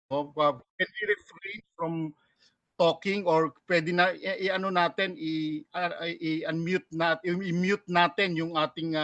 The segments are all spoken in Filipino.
Can we refrain from talking or pwede na i-ano natin i-unmute natin i-mute natin yung ating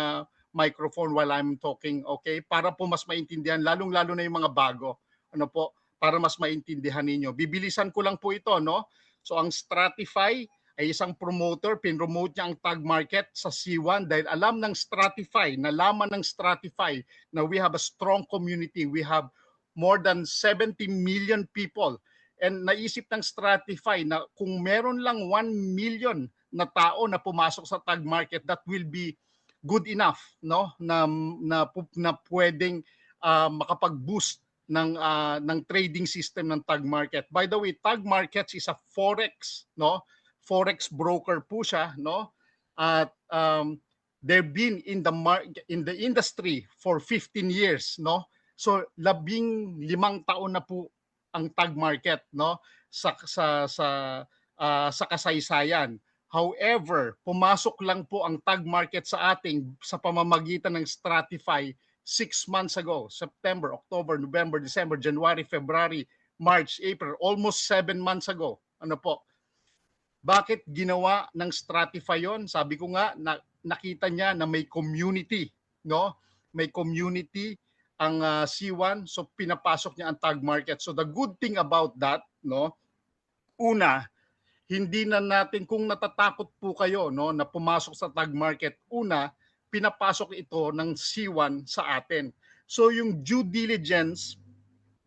microphone while I'm talking, okay? Para po mas maintindihan lalong-lalo na yung mga bago. Ano po? Para mas maintindihan ninyo. Bibilisan ko lang po ito, no? So ang Stratify ay isang promoter, pinromote niya ang tag market sa C1 dahil alam ng Stratify, nalaman ng Stratify na we have a strong community. We have more than 70 million people. And naisip ng Stratify na kung meron lang 1 million na tao na pumasok sa tag market, that will be good enough, no, na pwedeng makapag-boost ng trading system ng tag market. By the way, tag markets is a forex, no? Forex broker po siya, no? At they've been in the industry for 15 years, no? So 15 taon na po ang tag market, no, sa kasaysayan. However, pumasok lang po ang tag market sa ating sa pamamagitan ng Stratify 6 months ago, September, October, November, December, January, February, March, April, almost 7 months ago. Ano po? Bakit ginawa ng Stratify yon? Sabi ko nga, nakita niya na may community, no? May community ang C1, so pinapasok niya ang tag market. So the good thing about that, no? Una, hindi na natin kung natatakot po kayo, no, na pumasok sa tag market. Una, pinapasok ito ng C1 sa atin. So yung due diligence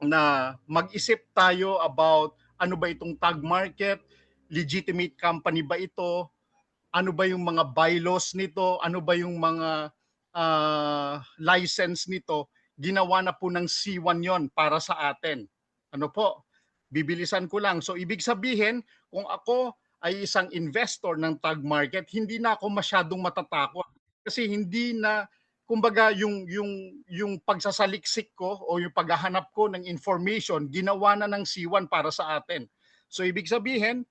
na mag-isip tayo about ano ba itong tag market, legitimate company ba ito, ano ba yung mga bylaws nito, ano ba yung mga license nito, ginawa na po ng C1 yon para sa atin. Ano po? Bibilisan ko lang. So ibig sabihin, kung ako ay isang investor ng tag market, hindi na ako masyadong matatakot kasi hindi na kumbaga yung pagsasaliksik ko o yung paghahanap ko ng information ginawa na ng C1 para sa atin. So ibig sabihin,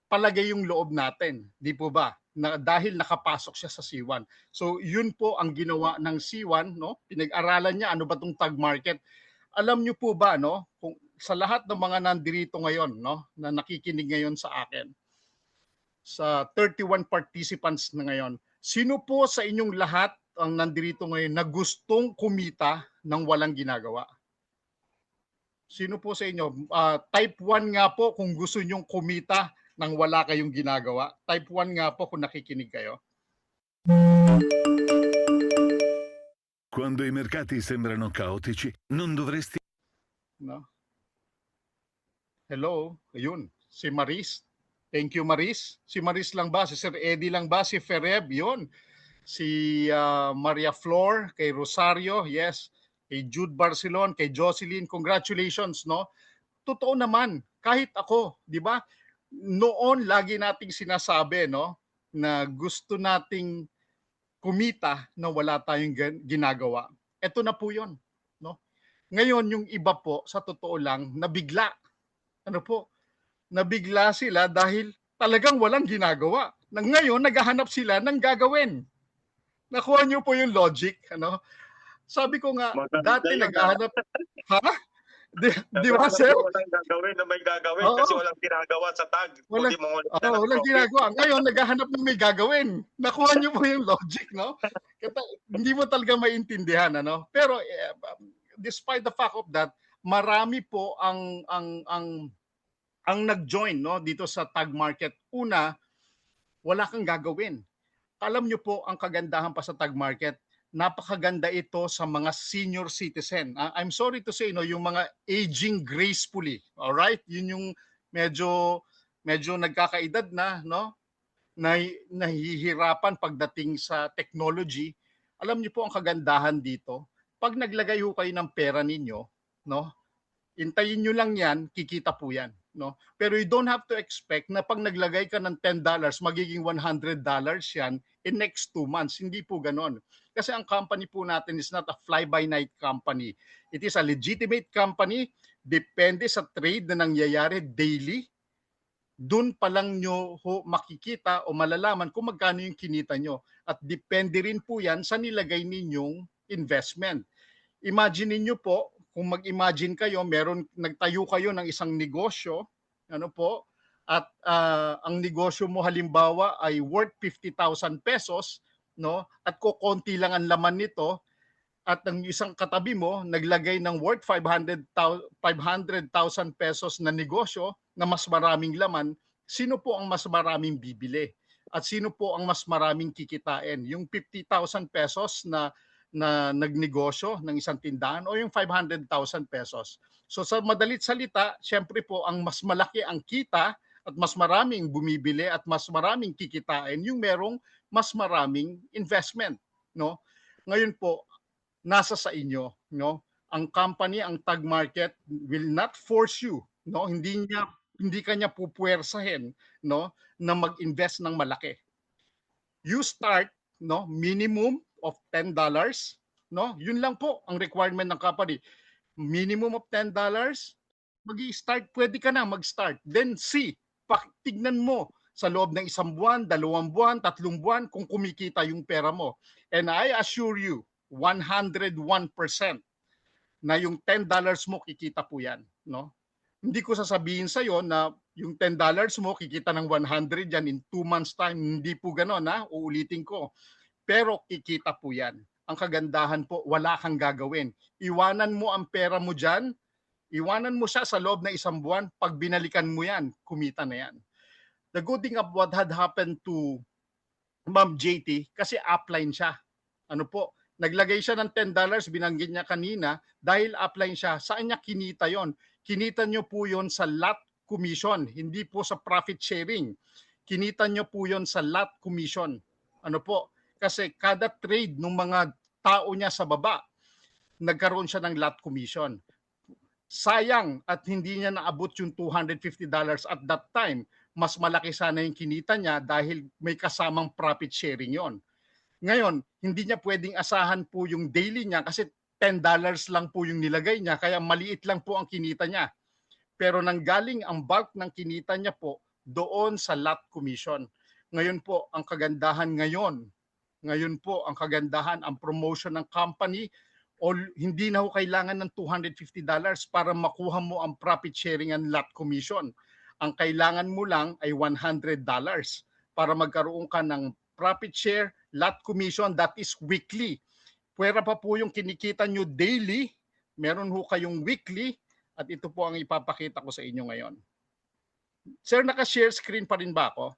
palagay yung loob natin, di po ba? Na dahil nakapasok siya sa C1. So yun po ang ginawa ng C1, no? Pinag-aralan niya ano ba tong tag market. Alam niyo po ba, no, kung sa lahat ng mga nandirito ngayon, no, na nakikinig ngayon sa akin, sa 31 participants na ngayon, sino po sa inyong lahat ang nandirito ngayon na gustong kumita ng walang ginagawa? Sino po sa inyo? Type 1 nga po kung gusto nyong kumita nang wala kayong ginagawa. Type 1 nga po kung nakikinig kayo. Quando i mercati sembrano caotici, non dovresti... No? Hello? Ayun, si Maris. Thank you, Maris. Si Maris lang ba? Si Sir Eddie lang ba? Si Fereb? Yun. Si Maria Flor, kay Rosario, yes. Kay Jude Barcelon, kay Jocelyn, congratulations, no? Totoo naman, kahit ako, di ba? Noon lagi nating sinasabi, no, na gusto nating kumita na wala tayong ginagawa. Ito na po 'yon, no? Ngayon yung iba po sa totoo lang nabigla. Ano po? Nabigla sila dahil talagang walang ginagawa. Nang ngayon naghahanap sila ng gagawin. Nakuha niyo po yung logic, ano? Sabi ko nga, dati naghahanap, ha? Di ba, sir? Walang gagawin na may gagawin kasi walang ginagawa sa tag. Walang, walang ginagawa. Ngayon, naghahanap ng may gagawin. Nakuha niyo po yung logic, no? Hindi mo talaga maintindihan, ano? Pero despite the fact of that, marami po ang nag-join, no, dito sa tag market. Una, wala kang gagawin. Alam niyo po ang kagandahan pa sa tag market, napakaganda ito sa mga senior citizen. I'm sorry to say, no, yung mga aging gracefully, all right? Yun yung medyo nagkakaedad na, no? Nahihirapan pagdating sa technology. Alam niyo po ang kagandahan dito, pag naglagay ho kayo ng pera ninyo, no? Intayin nyo lang yan, kikita po yan. No? Pero you don't have to expect na pag naglagay ka ng $10, magiging $100 yan in next 2 months. Hindi po ganon. Kasi ang company po natin is not a fly-by-night company. It is a legitimate company. Depende sa trade na nangyayari daily. Doon pa lang nyo ho makikita o malalaman kung magkano yung kinita nyo. At depende rin po yan sa nilagay ninyong investment. Imagine niyo po kung mag-imagine kayo, nagtayo kayo ng isang negosyo, ano po, at ang negosyo mo halimbawa ay worth 50,000 pesos, no? At kokonti lang ang laman nito, at ang isang katabi mo naglagay ng worth 500,000 pesos na negosyo na mas maraming laman, sino po ang mas maraming bibili? At sino po ang mas maraming kikitain? Yung 50,000 pesos na nagnegosyo ng isang tindahan o yung 500,000 pesos? So sa madalit salita, syempre po ang mas malaki ang kita at mas maraming bumibili at mas maraming kikitain yung merong mas maraming investment, no? Ngayon po, nasa sa inyo, no? Ang company, ang tag market will not force you, no? Hindi kanya pupuwersahin, no, na mag-invest ng malaki. You start, no, minimum of $10, no? Yun lang po ang requirement ng company. Minimum of $10, magi-start, pwede ka na mag-start. Then see, tignan mo sa loob ng 1 buwan, 2 buwan, 3 buwan kung kumikita yung pera mo. And I assure you, 101% na yung $10 mo kikita po yan, no? Hindi ko sasabihin sa iyo na yung $10 mo kikita ng 100 yan in 2 months time. Hindi po gano'n, ha? Uulitin ko. Pero kikita po yan. Ang kagandahan po, wala kang gagawin. Iwanan mo ang pera mo dyan, iwanan mo siya sa loob ng 1 buwan, pag binalikan mo yan, kumita na yan. The good thing of what had happened to Ma'am JT, kasi upline siya. Ano po, naglagay siya ng $10, binanggit niya kanina, dahil upline siya. Saan niya kinita yon? Kinita niyo po yon sa lot commission, hindi po sa profit sharing. Kinita niyo po yon sa lot commission. Ano po? Kasi kada trade ng mga tao niya sa baba, nagkaroon siya ng lot commission. Sayang at hindi niya naabot yung $250 at that time. Mas malaki sana yung kinita niya dahil may kasamang profit sharing yon. Ngayon, hindi niya pwedeng asahan po yung daily niya kasi $10 lang po yung nilagay niya, kaya maliit lang po ang kinita niya. Pero nanggaling ang bulk ng kinita niya po doon sa lot commission. Ngayon po, ang kagandahan ngayon po, ang kagandahan, ang promotion ng company, hindi na ho kailangan ng $250 para makuha mo ang profit sharing and lot commission. Ang kailangan mo lang ay $100 para magkaroon ka ng profit share, lot commission, that is weekly. Pwera pa po yung kinikita nyo daily, meron ho kayong weekly, at ito po ang ipapakita ko sa inyo ngayon. Sir, naka-share screen pa rin ba ako?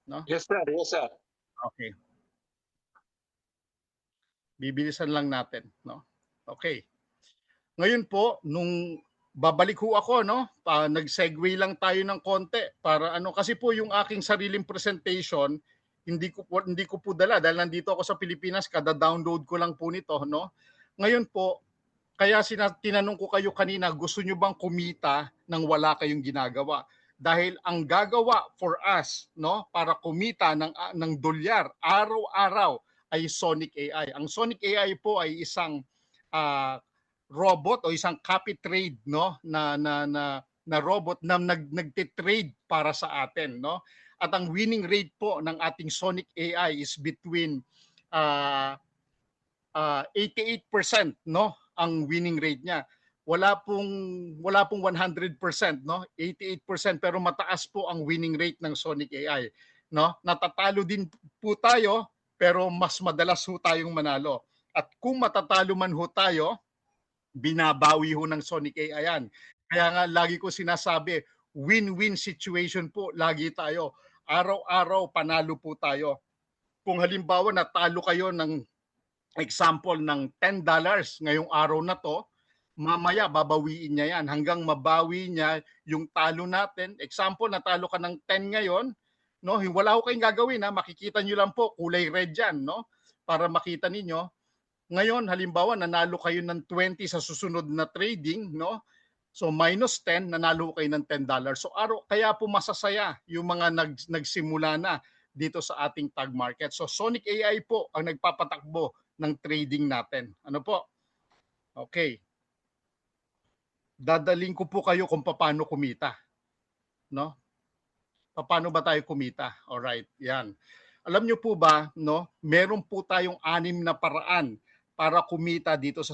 No? Yes, sir. Yes, sir. Okay. Bibilisan lang natin, no? Okay. Ngayon po, nung babalik ho ako, no? Nag-segue lang tayo ng konti para kasi po yung aking sariling presentation, hindi ko po dala dahil nandito ako sa Pilipinas, kada download ko lang po nito, no? Ngayon po, kaya tinanong ko kayo kanina, gusto nyo bang kumita nang wala kayong ginagawa? Dahil ang gagawa for us, no, para kumita ng dolyar araw-araw ay Sonic AI. Ang Sonic AI po ay isang robot o isang copy trade, no, na robot na nagte-trade para sa atin, no? At ang winning rate po ng ating Sonic AI is between 88%, no? Ang winning rate niya. Wala pong 100%, no? 88%, pero mataas po ang winning rate ng Sonic AI, no? Natatalo din po tayo, pero mas madalas ho tayong manalo. At kung matatalo man ho tayo, binabawi ho ng Sonic AI yan. Kaya nga lagi ko sinasabi, win-win situation po lagi tayo. Araw-araw panalo po tayo. Kung halimbawa natalo kayo ng example ng $10 ngayong araw na to, mamaya babawiin niya yan hanggang mabawi niya yung talo natin. Example, natalo ka ng 10 ngayon, no? Wala ko kayong gagawin, ha? Makikita niyo lang po kulay red yan, no? Para makita ninyo. Ngayon, halimbawa, nanalo kayo ng 20 sa susunod na trading, no? So minus 10, nanalo kayo ng $10. So kaya po masasaya yung mga nagsimula na dito sa ating tag market. So Sonic AI po ang nagpapatakbo ng trading natin. Ano po? Okay. Dadaling ko po kayo kung paano kumita. No? Paano ba tayo kumita? Alright, yan. Alam nyo po ba, no? Meron po tayong 6 na paraan para kumita dito sa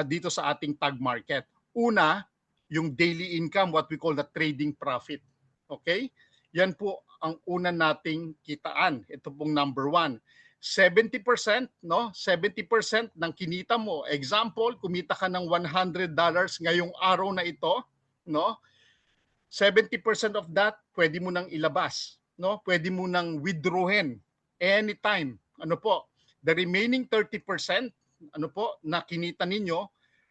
dito sa ating tag market. Una, yung daily income, what we call the trading profit. Okay? Yan po ang una nating kitaan. Ito pong number 1. 70%, no? 70% ng kinita mo. Example, kumita ka ng $100 ngayong araw na ito, no? 70% of that pwede mo nang ilabas, no? Pwede mo nang withdrawin anytime. Ano po? The remaining 30%, ano po, na kinita ninyo,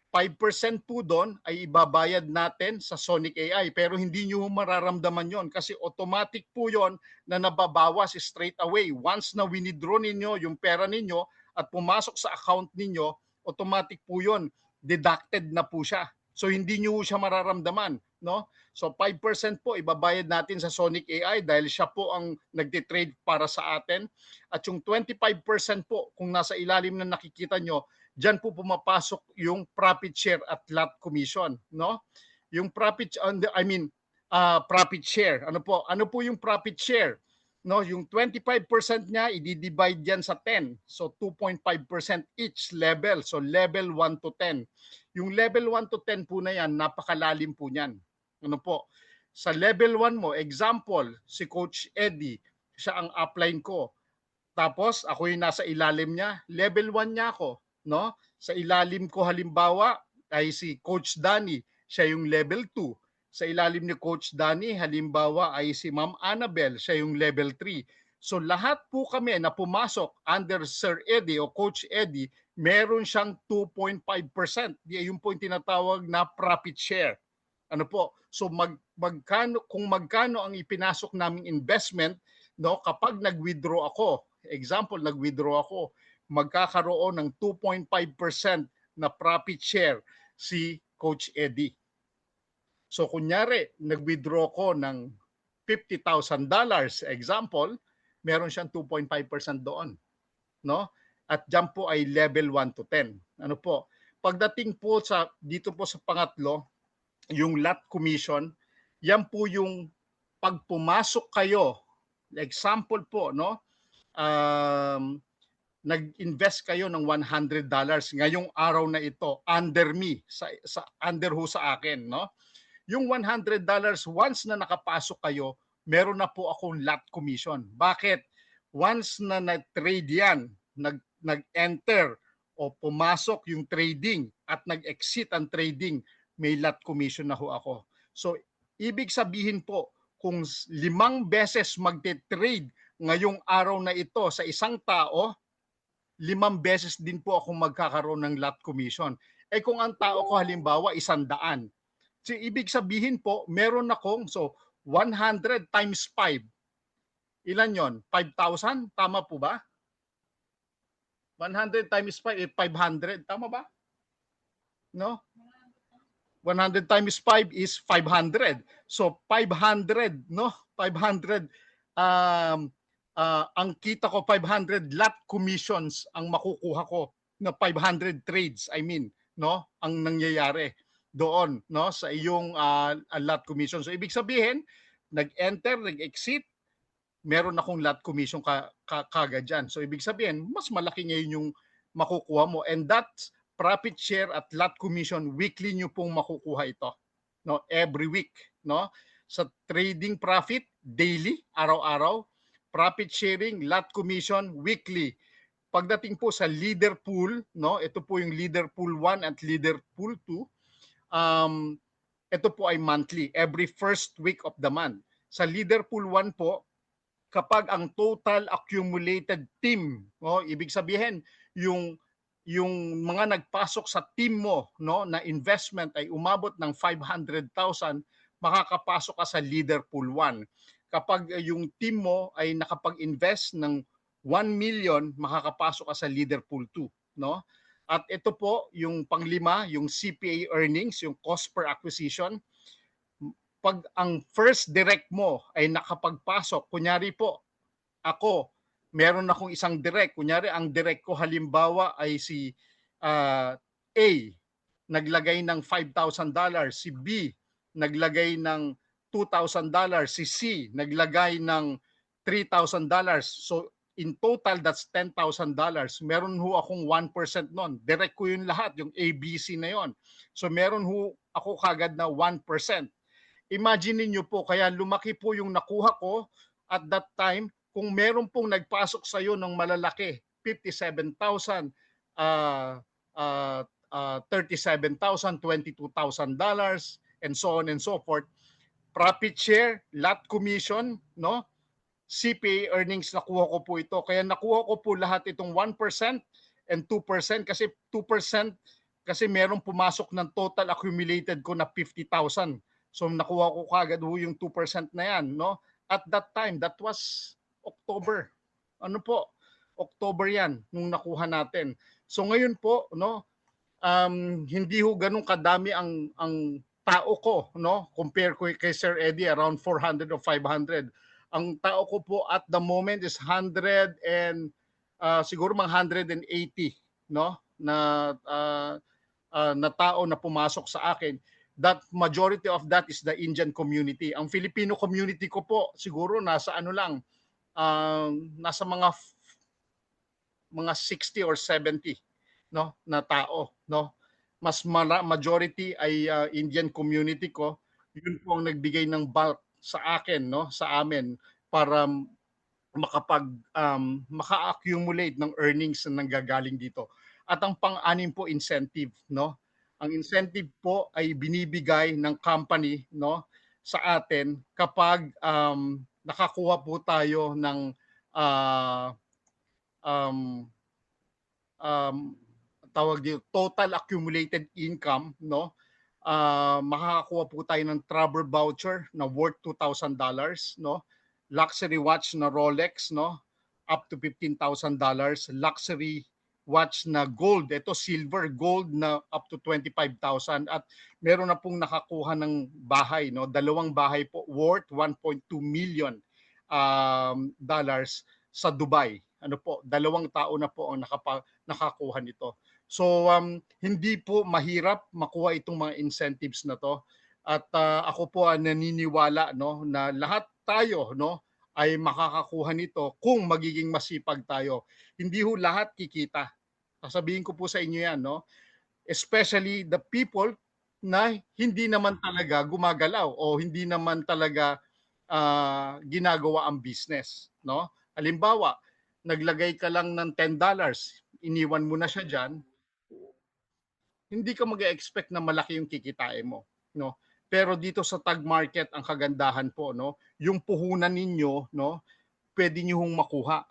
5% po doon ay ibabayad natin sa Sonic AI, pero hindi nyo mararamdaman yon kasi automatic po yon na nababawas straight away. Once na winidraw ninyo yung pera ninyo at pumasok sa account ninyo, automatic po yon, deducted na po siya. So hindi nyo siya mararamdaman, no? So 5% po ibabayad natin sa Sonic AI dahil siya po ang nagtitrade para sa atin. At yung 25% po, kung nasa ilalim na nakikita nyo, diyan po pumapasok yung profit share at lot commission, no? Yung profit profit share. Ano po yung profit share? No, yung 25% niya i-divide diyan sa 10. So 2.5% each level. So level 1 to 10. Yung level 1 to 10 po na yan, napakalalim po niyan. Ano po? Sa level 1 mo, example, si Coach Eddie, siya ang upline ko. Tapos ako yung nasa ilalim niya, level 1 niya ako, no? Sa ilalim ko halimbawa ay si Coach Danny, siya yung level 2. Sa ilalim ni Coach Danny halimbawa ay si Ma'am Annabel, siya yung level 3. So lahat po kami na pumasok under Sir Eddie o Coach Eddie, meron siyang 2.5%. Yung po yung tinatawag na profit share. Ano po? So kung magkano ang ipinasok naming investment, no, kapag nag-withdraw ako, example, nag-withdraw ako, magkakaroon ng 2.5% na profit share si Coach Eddie. So kunyari, nag-withdraw ko ng $50,000, example, meron siyang 2.5% doon, no? At diyan po ay level 1 to 10. Ano po? Pagdating po dito po sa pangatlo, yung lot commission, yan po yung pag pumasok kayo, example po, no? Nag-invest kayo ng $100 ngayong araw na ito under me, under ho sa akin, no? Yung $100, once na nakapasok kayo, meron na po akong lot commission. Bakit? Once na nag-trade yan, nag-enter o pumasok yung trading at nag-exit ang trading, may lot commission na ho ako. So, ibig sabihin po, kung 5 beses magte-trade ngayong araw na ito sa isang tao, 5 beses din po ako magkakaroon ng lot commission. Eh kung ang tao ko halimbawa 100, so ibig sabihin po, meron akong, 100 times 5. Ilan yon? 5,000? Tama po ba? 100 times 5 is 500. Tama ba? No? 100 times 5 is 500. So 500, no? 500 ang kita ko 500 lot commissions ang makukuha ko na 500 trades, no? Ang nangyayari doon, no, sa iyong lot commission. So ibig sabihin, nag-enter, nag-exit, meron akong lot commission kagad dyan. So ibig sabihin, mas malaki ngayon yung makukuha mo, and that's profit share at lot commission, weekly nyo pong makukuha ito, no, every week, no? Sa trading profit, daily, araw-araw, profit sharing, lot commission, weekly. Pagdating po sa leader pool, no, ito po yung leader pool 1 at leader pool 2, ito po ay monthly, every first week of the month. Sa leader pool 1 po, kapag ang total accumulated team, no, ibig sabihin yung mga nagpasok sa team mo, no, na investment ay umabot ng 500,000, makakapasok ka sa leader pool 1. Kapag yung team mo ay nakapag-invest ng 1 million, makakapasok ka sa leader pool 2, no? At ito po yung panglima, yung CPA earnings, yung cost per acquisition. Pag ang first direct mo ay nakapagpasok, kunyari po, ako, meron akong isang direct. Kunyari, ang direct ko halimbawa ay si A, naglagay ng $5,000. Si B, naglagay ng $2,000. Si C, naglagay ng $3,000. So, in total, that's $10,000. Meron ho akong 1% nun. Direct ko yun lahat, yung ABC na yon. So meron ho ako kagad na 1%. Imagine niyo po, kaya lumaki po yung nakuha ko at that time. Kung meron pong nagpasok sa iyo ng malalaki, 57,000, uh, uh, 37,000, $22,000, and so on and so forth. Profit share, lot commission, no? CPA earnings, nakuha ko po ito. Kaya nakuha ko po lahat itong 1% and 2% kasi 2% kasi merong pumasok ng total accumulated ko na 50,000. So nakuha ko kagad yung 2% na yan, no? At that time, that was October. Ano po? October yan nung nakuha natin. So ngayon po, no, hindi ho ganun kadami ang tao ko, no? Compare ko kay Sir Eddie, around 400 or 500. Ang tao ko po at the moment is 100 and siguro mga 180, no? Na tao na pumasok sa akin. That majority of that is the Indian community. Ang Filipino community ko po siguro nasa ano lang, nasa mga 60 or 70, no, na tao, no. Mas majority ay Indian community ko. Yun po ang nagbigay ng bulk sa akin, no, sa amin, para maka-accumulate ng earnings na nanggagaling dito. At ang pang-anim po, incentive, no. Ang incentive po ay binibigay ng company, no, sa atin kapag nakakuha po tayo ng um, tawag dito, total accumulated income, no? Makakakuha po tayo ng travel voucher na worth $2,000, no? Luxury watch na Rolex, no? Up to $15,000. Luxury watch na gold, ito silver, gold na up to 25,000. At meron na pong nakakuha ng bahay, no? Dalawang bahay po worth 1.2 million dollars sa Dubai. Ano po, dalawang tao na po ang nakakuha nito. So hindi po mahirap makuha itong mga incentives na to. At ako po naniniwala, no, na lahat tayo, no, ay makakakuha nito kung magiging masipag tayo. Hindi ho lahat kikita. Sasabihin ko po sa inyo yan, no? Especially the people na hindi naman talaga gumagalaw o hindi naman talaga ginagawa ang business, no? Halimbawa, naglagay ka lang ng $10, iniwan mo na siya diyan, hindi ka mag-expect na malaki yung kikitain mo, no? Pero dito sa tag market, ang kagandahan po, no, yung puhunan ninyo, no, pwede niyo hong makuha.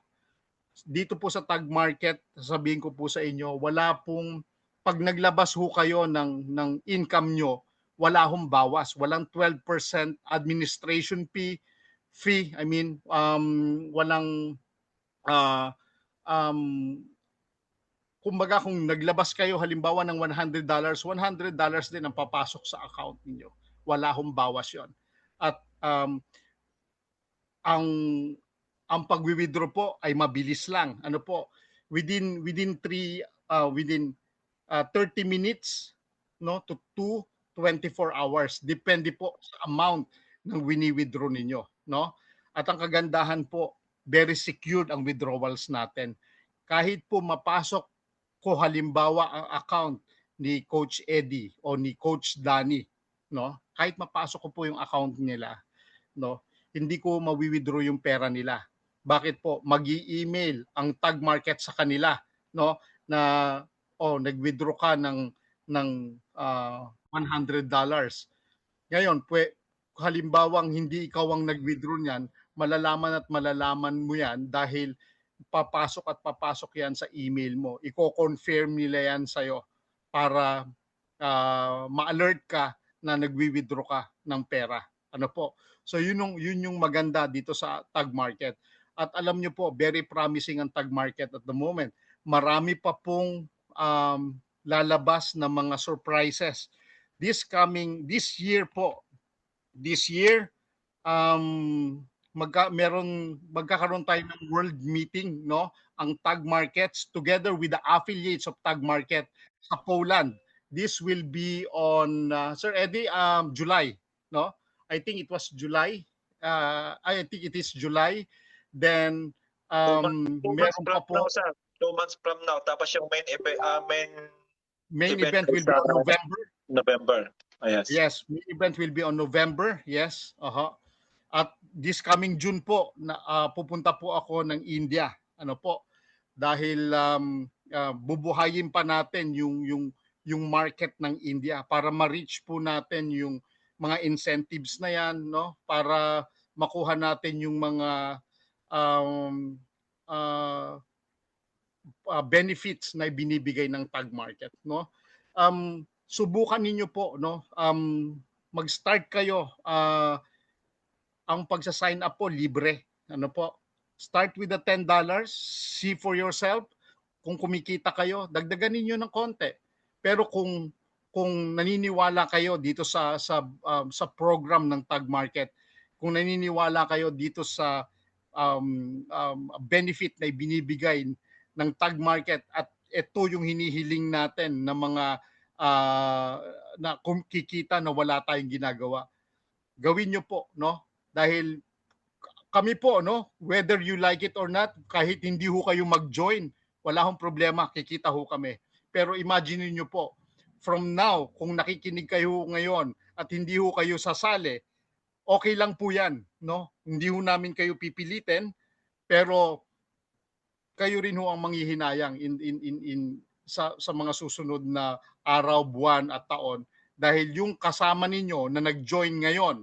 Dito po sa tag market, sasabihin ko po sa inyo, wala pong, pag naglabas ho kayo ng income nyo, wala hong bawas. Walang 12% administration fee, I mean, walang, kumbaga kung naglabas kayo halimbawa ng $100, $100 din ang papasok sa account niyo. Wala hong bawas 'yon. At ang pagwi-withdraw po ay mabilis lang. Ano po? Within 30 minutes, no, to 24 hours. Depende po sa amount ng wini-withdraw ninyo, no? At ang kagandahan po, very secured ang withdrawals natin. Kahit po mapasok ko halimbawa ang account ni Coach Eddie o ni Coach Danny, no? Kahit mapasok ko po yung account nila, no? Hindi ko mawi-withdraw yung pera nila. Bakit po? Magi-email ang tag market sa kanila, no? Na nag-withdraw ka ng $100. Ngayon, halimbawang hindi ikaw ang nag-withdraw niyan, malalaman at malalaman mo yan dahil papasok at papasok yan sa email mo. Iko-confirm nila yan sa'yo para ma-alert ka na nagwi-withdraw ka ng pera. Ano po? So yun yung maganda dito sa tag market. At alam nyo po, very promising ang tag market at the moment. Marami pa pong lalabas na mga surprises. This year po, magkakaroon tayo ng world meeting, no, ang tag markets together with the affiliates of tag market sa Poland. This will be on Sir Eddie, July, no? I think it was July. I think it is July. Then Two months Meron pa from now, po, sir. 2 months from now. Tapos yung main main event event ay will be sa on November. November. Yes. Yes, main event will be on November. Yes. At this coming June po, pupunta po ako ng India. Ano po? Dahil bubuhayin pa natin yung market ng India para ma-reach po natin yung mga incentives na yan, no? Para makuha natin yung mga um, uh, benefits na binibigay ng tag market, no? Subukan ninyo po, no? Mag-start kayo. Ang pagsa-sign up po libre. Ano po? Start with the $10, see for yourself. Kung kumikita kayo, dagdagan niyo ng konti. Pero kung naniniwala kayo dito sa program ng Tag Market, kung naniniwala kayo dito sa benefit na binibigay ng Tag Market at ito yung hinihiling natin ng mga na kumikita na wala tayong ginagawa, gawin nyo po, no? Dahil kami po, no, whether you like it or not, kahit hindi ho kayo mag-join, wala hong problema, kikita ho kami. Pero imagine niyo po, from now, kung nakikinig kayo ngayon at hindi ho kayo sasali, okay lang po yan, no? Hindi ho namin kayo pipilitin, pero kayo rin ho ang manghihinayang sa mga susunod na araw, buwan at taon dahil yung kasama ninyo na nag-join ngayon,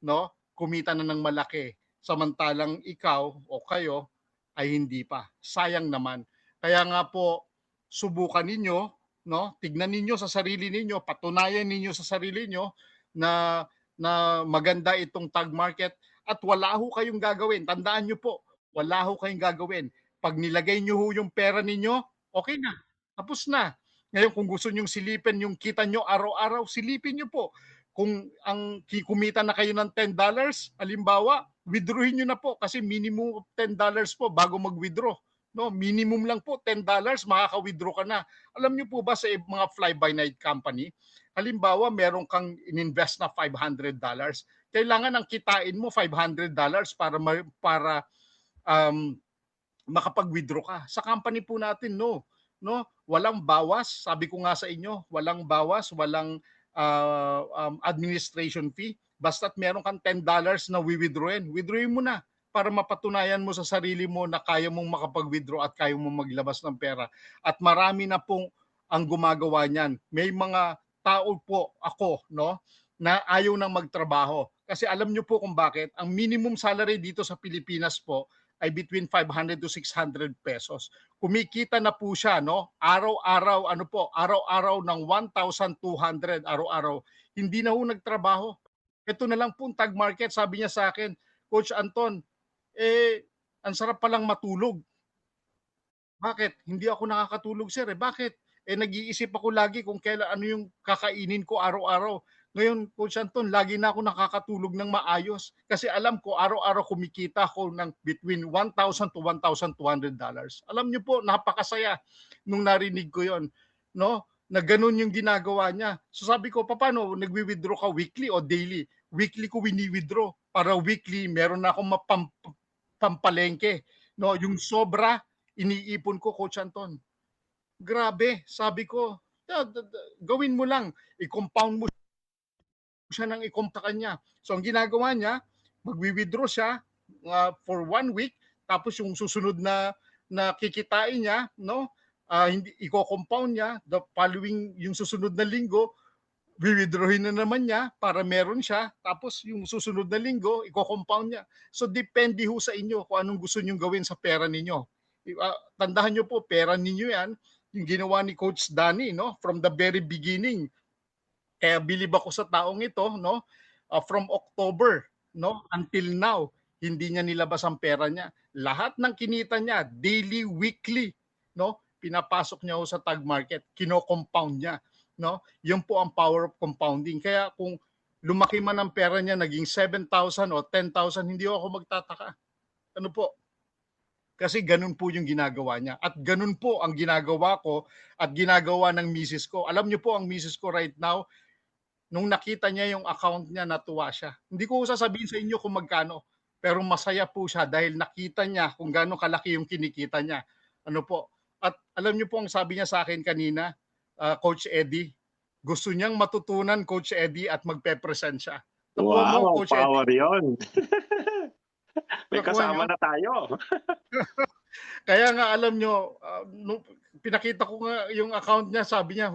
no, kumita na ng malaki samantalang ikaw o kayo ay hindi pa. Sayang naman. Kaya nga po subukan ninyo, no? Tignan ninyo sa sarili ninyo, patunayan ninyo sa sarili niyo na maganda itong tag market at wala ho kayong gagawin. Tandaan niyo po, wala ho kayong gagawin. Pag nilagay niyo ho yung pera ninyo, okay na. Tapos na. Ngayon kung gusto niyo silipin yung kita niyo araw-araw, silipin niyo po. Kung ang kumita na kayo ng $10, halimbawa, withdrawin nyo na po kasi minimum of $10 po bago mag-withdraw. No, minimum lang po $10, makaka-withdraw ka na. Alam niyo po ba sa mga fly-by-night company, halimbawa meron kang ininvest na $500, kailangan ang kitain mo $500 para um, makapag-withdraw ka. Sa company po natin, no, walang bawas. Sabi ko nga sa inyo, walang bawas, walang administration fee. Basta't meron kang $10 na withdrawin mo na para mapatunayan mo sa sarili mo na kaya mong makapag-withdraw at kaya mong maglabas ng pera. At marami na pong ang gumagawa niyan. May mga tao po ako, no, na ayaw nang magtrabaho. Kasi alam niyo po kung bakit. Ang minimum salary dito sa Pilipinas po ay between 500 to 600 pesos. Kumikita na po siya, no? Araw-araw, araw-araw ng 1,200 araw-araw. Hindi na ho nagtrabaho. Ito na lang po tag market, sabi niya sa akin, Coach Anton, ang sarap palang matulog. Bakit? Hindi ako nakakatulog, sir. Bakit? Nag-iisip ako lagi kung kailan ano yung kakainin ko araw-araw. Ngayon, Coach Anton, lagi na ako nakakatulog ng maayos kasi alam ko araw-araw kumikita ako ng between 1,000 to $1,200. Alam niyo po, napakasaya nung narinig ko 'yon, no? Na ganun yung ginagawa niya. So sabi ko, paano nagwi-withdraw ka weekly o daily? Weekly ko wini-withdraw para weekly meron na akong pampalengke, no? Yung sobra iniipon ko, Coach Anton. Grabe, sabi ko, gawin mo lang, i-compound mo siya ng i-comp sa kanya. So ang ginagawa niya, magwi-withdraw siya for 1 week, tapos yung susunod na kikitain niya, no? Hindi i-compound niya the following yung susunod na linggo, withdrawin na naman niya para meron siya, tapos yung susunod na linggo, i-compound niya. So depende ho sa inyo kung anong gusto niyo gawin sa pera ninyo. Tandaan niyo po, pera ninyo yan, yung ginawa ni Coach Danny, no? From the very beginning. Kaya bilib ako sa taong ito, no? From October, no, until now, hindi niya nilabas ang pera niya. Lahat ng kinita niya, daily, weekly, no? Pinapasok niya sa tag market, kino-compound niya, no? Yun po ang power of compounding. Kaya kung lumaki man ang pera niya, naging 7,000 o 10,000, hindi ako magtataka. Ano po? Kasi ganun po yung ginagawa niya. At ganun po ang ginagawa ko at ginagawa ng misis ko. Alam niyo po, ang misis ko right now, nung nakita niya yung account niya, natuwa siya. Hindi ko sasabihin sa inyo kung magkano. pero masaya po siya dahil nakita niya kung gaano kalaki yung kinikita niya. Ano po? At alam niyo po ang sabi niya sa akin kanina, Coach Eddie, gusto niyang matutunan, Coach Eddie, at magpe-present siya. Nakuha mo, Wow, Coach Eddie. power yun. May Nakuha kasama niyo? na tayo. Kaya nga alam nyo, nung pinakita ko nga yung account niya, sabi niya,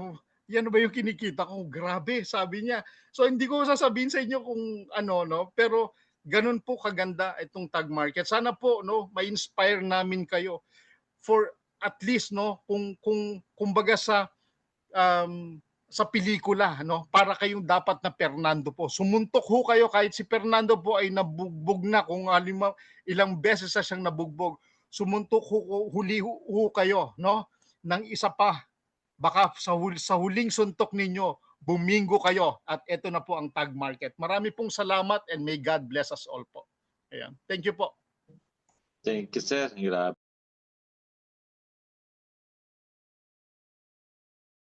yan ba yung kinikita ko? Grabe, sabi niya. So hindi ko sasabihin sa inyo kung ano, no, pero ganun po kaganda itong tag market. Sana po, no, ma-inspire namin kayo for at least, no, kung kumbaga sa pelikula, no, para kayong dapat na Fernando po. Sumuntok ho kayo kahit si Fernando po ay nabugbog na, kung ilang beses na siyang nabugbog. Sumuntok huli ho kayo, no, ng isa pa. Baka sa huling suntok ninyo, bumingo kayo, at ito na po ang tag market. Marami pong salamat and may God bless us all po. Ayan. Thank you po. Thank you, sir. Grabe.